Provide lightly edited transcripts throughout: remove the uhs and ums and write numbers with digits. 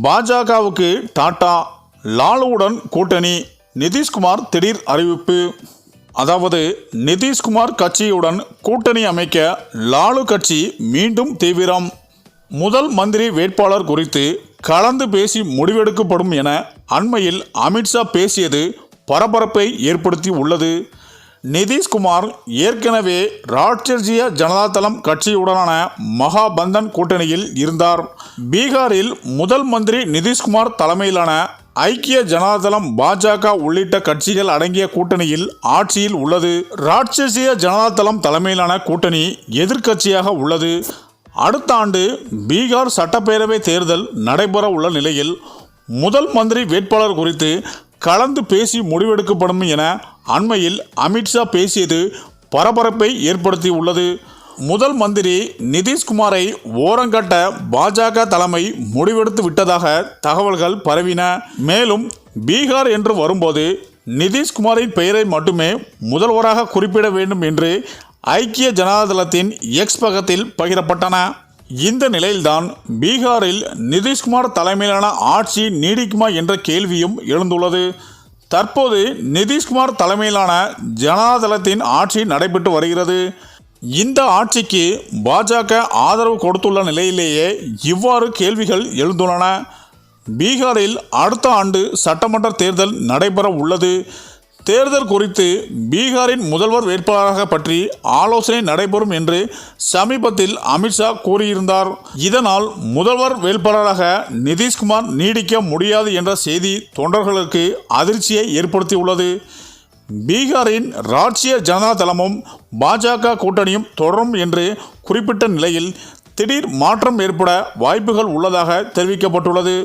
பாஜகவுக்கு டாடா, லாலுவுடன் கூட்டணி. நிதிஷ்குமார் திடீர் அறிவிப்பு. அதாவது நிதிஷ்குமார் கட்சியுடன் கூட்டணி அமைக்க லாலு கட்சி மீண்டும் தீவிரம். முதல் மந்திரி வேட்பாளர் குறித்து கலந்து பேசி முடிவெடுக்கப்படும் என அண்மையில் அமித்ஷா பேசியது பரபரப்பை ஏற்படுத்தி உள்ளது. நிதிஷ்குமார் ஏற்கனவே ராஷ்டிரிய ஜனதா தளம் கட்சியுடனான மகாபந்தன் கூட்டணியில் இருந்தார். பீகாரில் முதல் மந்திரி நிதிஷ்குமார் தலைமையிலான ஐக்கிய ஜனதாதளம், பாஜக உள்ளிட்ட கட்சிகள் அடங்கிய கூட்டணியில் ஆட்சியில் உள்ளது. ராஷ்டிரிய ஜனதாதளம் தலைமையிலான கூட்டணி எதிர்க்கட்சியாக உள்ளது. அடுத்த ஆண்டு பீகார் சட்டப்பேரவை தேர்தல் நடைபெற உள்ள நிலையில் முதல் மந்திரி வேட்பாளர் குறித்து கலந்து பேசி முடிவெடுக்கப்படும் என அண்மையில் அமித்ஷா பேசியது பரபரப்பை ஏற்படுத்தி உள்ளது. முதல் மந்திரி நிதிஷ்குமாரை ஓரங்கட்ட பாஜக தலைமை முடிவெடுத்து விட்டதாக தகவல்கள் பரவின. மேலும் பீகார் என்று வரும்போது நிதிஷ்குமாரின் பெயரை மட்டுமே முதல்வராக குறிப்பிட வேண்டும் என்று ஐக்கிய ஜனதாதளத்தின் எக்ஸ் பக்கத்தில் பகிரப்பட்டன. இந்த நிலையில்தான் பீகாரில் நிதிஷ்குமார் தலைமையிலான ஆட்சி நீடிக்குமா என்ற கேள்வியும் எழுந்துள்ளது. தற்போது நிதிஷ்குமார் தலைமையிலான ஜனதாதளத்தின் ஆட்சி நடைபெற்று வருகிறது. இந்த ஆட்சிக்கு பாஜக ஆதரவு கொடுத்துள்ள நிலையிலேயே இவ்வாறு கேள்விகள் எழுந்துள்ளன. பீகாரில் அடுத்த ஆண்டு சட்டமன்ற தேர்தல் நடைபெற உள்ளது. தேர்தல் குறித்து பீகாரின் முதல்வர் வேட்பாளராக பற்றி ஆலோசனை நடைபெறும் என்று சமீபத்தில் அமித்ஷா கூறியிருந்தார். இதனால் முதல்வர் வேட்பாளராக நிதிஷ்குமார் நீடிக்க முடியாது என்ற செய்தி தொண்டர்களுக்கு அதிர்ச்சியை ஏற்படுத்தியுள்ளது. பீகாரின் ராஷ்டிரிய ஜனதா தளமும் பாஜக கூட்டணியும் தொடரும் என்று குறிப்பிட்ட நிலையில் திடீர் மாற்றம் ஏற்பட வாய்ப்புகள் உள்ளதாக தெரிவிக்கப்பட்டுள்ளது.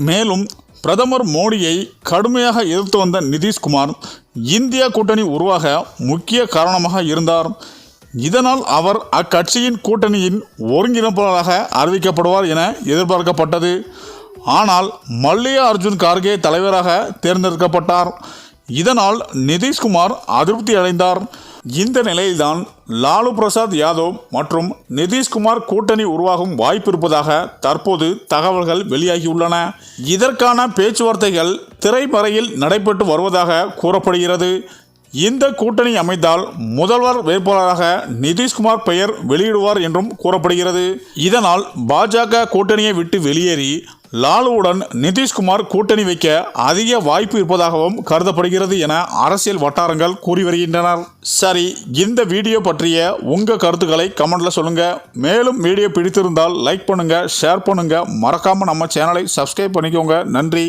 மேலும் பிரதமர் மோடியை கடுமையாக எதிர்த்து வந்த நிதிஷ்குமார் இந்தியா கூட்டணி உருவாக முக்கிய காரணமாக இருந்தார். இதனால் அவர் அக்கட்சியின் கூட்டணியின் ஒருங்கிணைப்பாளராக அறிவிக்கப்படுவார் என எதிர்பார்க்கப்பட்டது. ஆனால் மல்லிகார்ஜுன் கார்கே தலைவராக தேர்ந்தெடுக்கப்பட்டார். இதனால் நிதிஷ்குமார் அதிருப்தி அடைந்தார். இந்த நிலையில்தான் லாலு பிரசாத் யாதவ் மற்றும் நிதிஷ்குமார் கூட்டணி உருவாகும் வாய்ப்பு இருப்பதாக தற்போது தகவல்கள் வெளியாகியுள்ளன. இதற்கான பேச்சுவார்த்தைகள் திரைமறையில் நடைபெற்று வருவதாக கூறப்படுகிறது. இந்த கூட்டணி அமைந்தால் முதல்வர் வேட்பாளராக நிதிஷ்குமார் பெயர் வெளியிடுவார் என்றும் கூறப்படுகிறது. இதனால் பாஜக கூட்டணியை விட்டு வெளியேறி லாலுவுடன் நிதிஷ்குமார் கூட்டணி வைக்க அதிக வாய்ப்பு இருப்பதாகவும் கருதப்படுகிறது என அரசியல் வட்டாரங்கள் கூறி வருகின்றனர். சரி, இந்த வீடியோ பற்றிய உங்கள் கருத்துக்களை கமெண்ட்ல சொல்லுங்க. மேலும் வீடியோ பிடித்திருந்தால் லைக் பண்ணுங்க, ஷேர் பண்ணுங்க, மறக்காம நம்ம சேனலை சப்ஸ்கிரைப் பண்ணிக்கோங்க. நன்றி.